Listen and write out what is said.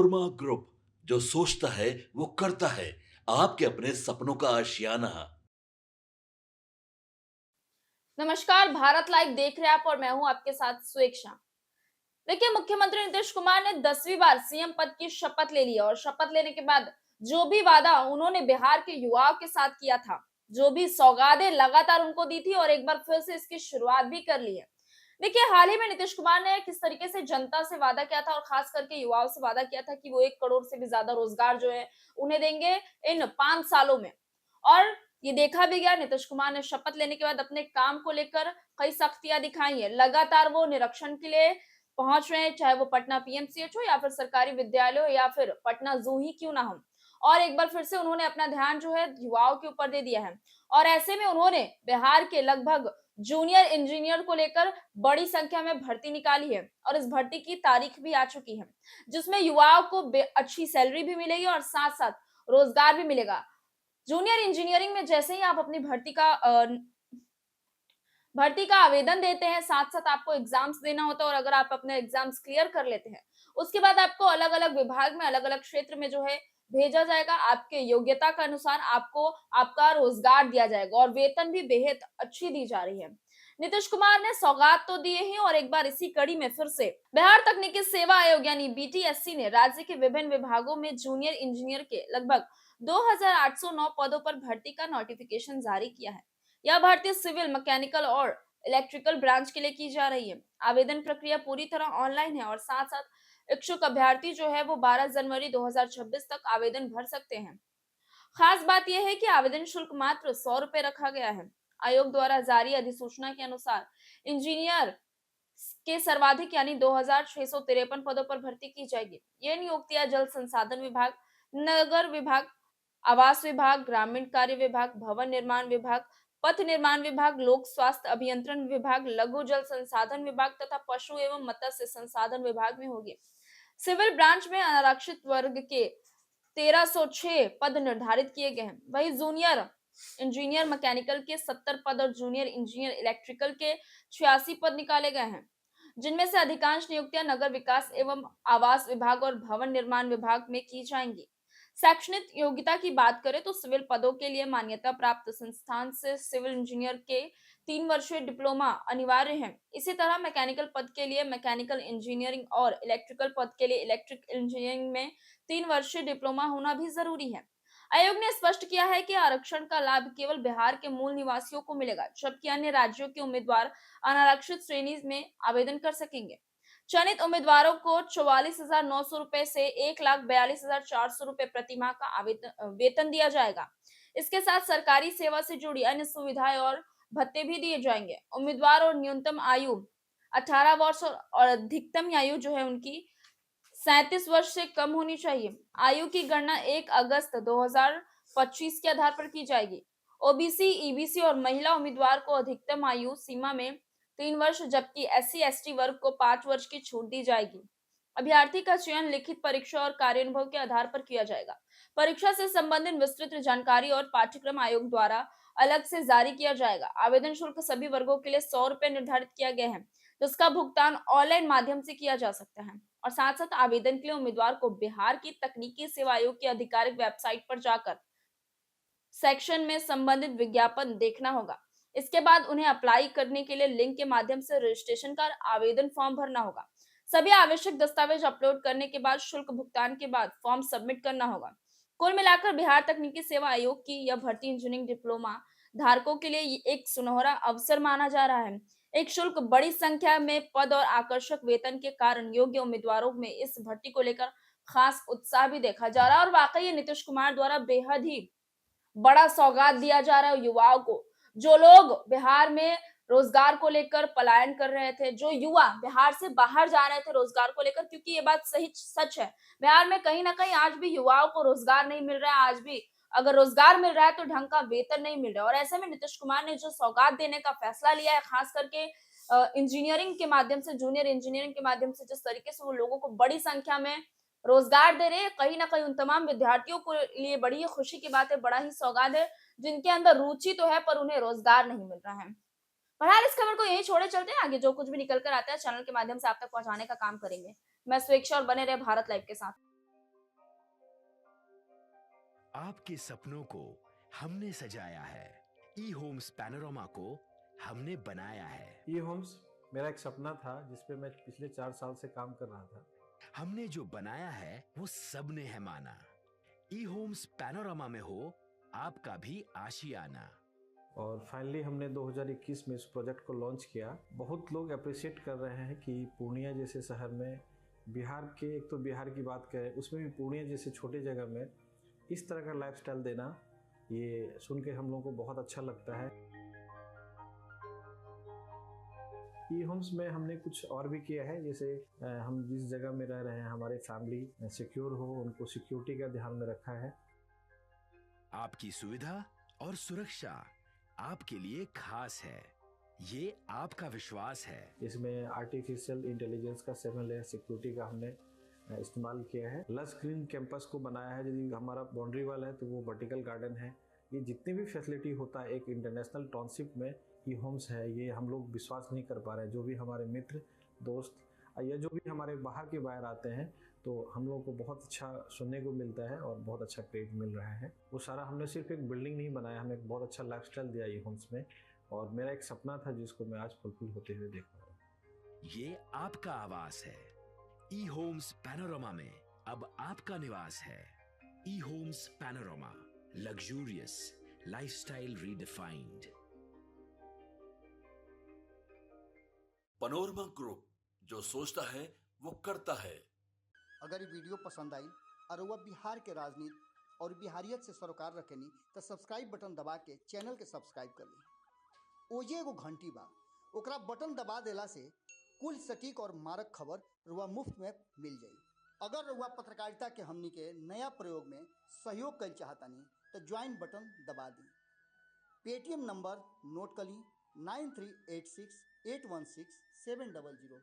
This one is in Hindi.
नोरमा ग्रुप, जो सोचता है वो करता है। आपके अपने सपनों का आशियाना। नमस्कार, भारत लाइव देख रहे हैं आप और मैं हूं आपके साथ स्वेक्षा। देखिए, मुख्यमंत्री नीतीश कुमार ने 10वीं बार सीएम पद की शपथ ले ली है और शपथ लेने के बाद जो भी वादा उन्होंने बिहार के युवाओं के साथ किया था, जो भी सौगातें लगातार उनको दी थी और एक बार फिर से इसकी शुरुआत भी कर ली है। देखिए, हाल ही में नीतीश कुमार ने किस तरीके से जनता से वादा किया था और खास करके युवाओं से वादा किया था कि वो 1 करोड़ से भी ज्यादा रोजगार जो है उन्हें देंगे इन 5 सालों में। और ये देखा भी गया, नीतीश कुमार ने शपथ लेने के बाद अपने काम को लेकर कई सख्तियां दिखाई है। लगातार वो निरीक्षण के लिए पहुंच रहे हैं, चाहे वो पटना पीएमसीएच हो या फिर सरकारी विद्यालय हो या फिर पटना जू ही क्यों ना हो। और एक बार फिर से उन्होंने अपना ध्यान जो है युवाओं के ऊपर दे दिया है। और ऐसे में उन्होंने बिहार के लगभग जूनियर इंजीनियर को लेकर बड़ी संख्या में भर्ती निकाली है और इस भर्ती की तारीख भी आ चुकी है, जिसमें युवाओं को अच्छी सैलरी भी मिलेगी और साथ साथ रोजगार भी मिलेगा। जूनियर इंजीनियरिंग में जैसे ही आप अपनी भर्ती का आवेदन देते हैं, साथ साथ आपको एग्जाम्स देना होता है और अगर आप अपने एग्जाम्स क्लियर कर लेते हैं, उसके बाद आपको अलग अलग विभाग में, अलग अलग क्षेत्र में जो है भेजा जाएगा। आपके योग्यता के अनुसार आपको आपका रोजगार दिया जाएगा और वेतन भी बेहद अच्छी दी जा रही है। नीतीश कुमार ने सौगात तो दिए ही और एक बार इसी कड़ी में फिर से बिहार तकनीकी सेवा आयोग यानी बीटीएससी ने राज्य के विभिन्न विभागों में जूनियर इंजीनियर के लगभग 2809 पदों पर भर्ती का नोटिफिकेशन जारी किया है। यह भर्ती सिविल, मैकेनिकल और इलेक्ट्रिकल ब्रांच के लिए की जा रही है। आवेदन प्रक्रिया पूरी तरह ऑनलाइन है और साथ साथ इच्छुक अभ्यर्थी जो है वो 12 जनवरी 2026 तक आवेदन भर सकते हैं। खास बात यह है कि आवेदन शुल्क मात्र 100 रुपए रखा गया है। आयोग द्वारा जारी अधिसूचना के अनुसार इंजीनियर के सर्वाधिक यानी 2653 पदों पर भर्ती की जाएगी। ये नियुक्तियां जल संसाधन विभाग, नगर विभाग, आवास विभाग, ग्रामीण कार्य विभाग, भवन निर्माण विभाग, पथ निर्माण विभाग, लोक स्वास्थ्य अभियंत्रण विभाग, लघु जल संसाधन विभाग तथा पशु एवं मत्स्य संसाधन विभाग में होगी। सिविल ब्रांच में अनारक्षित वर्ग के 1306 पद निर्धारित किए गए हैं। वही जूनियर इंजीनियर मैकेनिकल के 70 पद और जूनियर इंजीनियर इलेक्ट्रिकल के 86 पद निकाले गए हैं, जिनमें से अधिकांश नियुक्तियां नगर विकास एवं आवास विभाग और भवन निर्माण विभाग में की जाएंगी। शैक्षणिक योग्यता की बात करें तो सिविल पदों के लिए मान्यता प्राप्त संस्थान से सिविल इंजीनियर के 3 वर्षीय डिप्लोमा अनिवार्य है। इसी तरह मैकेनिकल पद के लिए मैकेनिकल इंजीनियरिंग और इलेक्ट्रिकल पद के लिए इलेक्ट्रिक इंजीनियरिंग में 3 वर्षीय डिप्लोमा होना भी जरूरी है। आयोग ने स्पष्ट किया है कि आरक्षण का लाभ केवल बिहार के मूल निवासियों को मिलेगा, जबकि अन्य राज्यों के उम्मीदवार अनारक्षित श्रेणी में आवेदन कर सकेंगे। चयनित उम्मीदवारों को 44,900 रुपए से 1,42,400 रुपए प्रति माह का वेतन दिया जाएगा। इसके साथ सरकारी सेवा से जुड़ी अन्य सुविधाएं और भत्ते भी दिए जाएंगे। उम्मीदवार और न्यूनतम आयु 18 वर्ष और अधिकतम आयु जो है उनकी 37 वर्ष से कम होनी चाहिए। आयु की गणना 1 अगस्त 2025 के आधार पर की जाएगी। ओबीसी, ईबीसी और महिला उम्मीदवार को अधिकतम आयु सीमा में 3 वर्ष, जबकि एससी एसटी वर्ग को 5 वर्ष की छूट दी जाएगी। अभ्यर्थी का चयन लिखित परीक्षा और कार्यानुभव के आधार पर किया जाएगा। परीक्षा से संबंधित विस्तृत जानकारी और पाठ्यक्रम आयोग द्वारा अलग से जारी किया जाएगा। आवेदन शुल्क सभी वर्गों के लिए 100 रुपए निर्धारित किया गया है, जिसका भुगतान ऑनलाइन माध्यम से किया जा सकता है। और साथ साथ आवेदन के लिए उम्मीदवार को बिहार की तकनीकी सेवा आयोग की आधिकारिक वेबसाइट पर जाकर सेक्शन में संबंधित विज्ञापन देखना होगा। इसके बाद उन्हें अप्लाई करने के लिए लिंक के माध्यम से रजिस्ट्रेशन कर आवेदन फॉर्म भरना होगा। सभी आवश्यक दस्तावेज अपलोड करने के बाद शुल्क भुगतान के बाद फॉर्म सबमिट करना होगा। कुल मिलाकर बिहार तकनीकी सेवा आयोग की यह भर्ती इंजीनियरिंग डिप्लोमा धारकों के लिए एक सुनहरा अवसर माना जा रहा है। एक शुल्क, बड़ी संख्या में पद और आकर्षक वेतन के कारण योग्य उम्मीदवारों में इस भर्ती को लेकर खास उत्साह भी देखा जा रहा है और वाकई ये नीतीश कुमार द्वारा बेहद ही बड़ा सौगात दिया जा रहा है युवाओं को। जो लोग बिहार में रोजगार को लेकर पलायन कर रहे थे, जो युवा बिहार से बाहर जा रहे थे रोजगार को लेकर, क्योंकि ये बात सही सच है, बिहार में कहीं ना कहीं आज भी युवाओं को रोजगार नहीं मिल रहा है। आज भी अगर रोजगार मिल रहा है तो ढंग का वेतन नहीं मिल रहा है। और ऐसे में नीतीश कुमार ने जो सौगात देने का फैसला लिया है, खास करके इंजीनियरिंग के माध्यम से, जूनियर इंजीनियरिंग के माध्यम से जिस तरीके से वो लोगों को बड़ी संख्या में रोजगार दे रहे हैं, कहीं ना कहीं उन तमाम विद्यार्थियों को लिए बड़ी ही खुशी की बात है, बड़ा ही सौगात है, जिनके अंदर रुचि तो है पर उन्हें रोजगार नहीं मिल रहा है। बहरहाल इस खबर को यही छोड़े चलते हैं, आगे जो कुछ भी निकल कर आता है चैनल के माध्यम से आप तक पहुंचाने का काम करेंगे। मैं स्वेच्छा और बने रहे भारत लाइव के साथ। आपके सपनों को हमने सजाया है, ई होम्स पैनोरामा को हमने बनाया है। ई होम्स मेरा एक सपना था जिस पे मैं पिछले 4 साल से काम कर रहा था। हमने जो बनाया है वो सबने है माना। ई होम्स पैनोरामा में हो आपका भी आशियाना। और फाइनली हमने 2021 में इस प्रोजेक्ट को लॉन्च किया। बहुत लोग अप्रिशिएट कर रहे हैं कि पूर्णिया जैसे शहर में, बिहार के, एक तो बिहार की बात करें उसमें भी पूर्णिया जैसे छोटे जगह में इस तरह का लाइफस्टाइल देना, ये सुन के हम लोगों को बहुत अच्छा लगता है। ई होम्स में हमने कुछ और भी किया है, जैसे हम जिस जगह में रह रहे हैं हमारी फैमिली सिक्योर हो, उनको सिक्योरिटी का ध्यान में रखा है। आपकी सुविधा और सुरक्षा आपके लिए खास है, ये आपका विश्वास है। इसमें आर्टिफिशियल इंटेलिजेंस का 7 लेयर सिक्योरिटी का हमने इस्तेमाल किया है। लश ग्रीन कैंपस को बनाया है। यदि हमारा बाउंड्री वाल है तो वो वर्टिकल गार्डन है। ये जितनी भी फैसिलिटी होता है एक इंटरनेशनल टाउनशिप में, ई होम्स है, ये हम लोग विश्वास नहीं कर पा रहे हैं। जो भी हमारे मित्र दोस्त या जो भी हमारे बाहर के बाहर आते हैं तो हम लोगों को बहुत अच्छा सुनने को मिलता है और बहुत अच्छा क्रेडिट मिल रहा है। वो सारा हमने सिर्फ एक बिल्डिंग नहीं बनाया, हमें एक बहुत अच्छा लाइफस्टाइल दिया ई होम्स में, और मेरा एक सपना था जिसको मैं आज फुलफिल होते हुए देख रहा हूँ। ये आपका आवास है। ई होम्स पैनोरामा में अब आपका निवास है। E Homes Panorama, luxurious lifestyle redefined. Panorama Group, जो सोचता है वो करता है। अगर ये वीडियो पसंद आई और वह बिहार के राजनीति और बिहारियत से सरोकार रखेनी तो सब्सक्राइब बटन दबा के चैनल के सब्सक्राइब कर ली। ओजे एगो घंटी बा, ओकरा बटन दबा देला से कुल सटीक और मारक खबर रुआ मुफ्त में मिल जाई। अगर रुआ पत्रकारिता के हमनी के नया प्रयोग में सहयोग कर चाहतानी तो ज्वाइन बटन दबा दी। पेटीएम नंबर नोट कर ली 9386816700।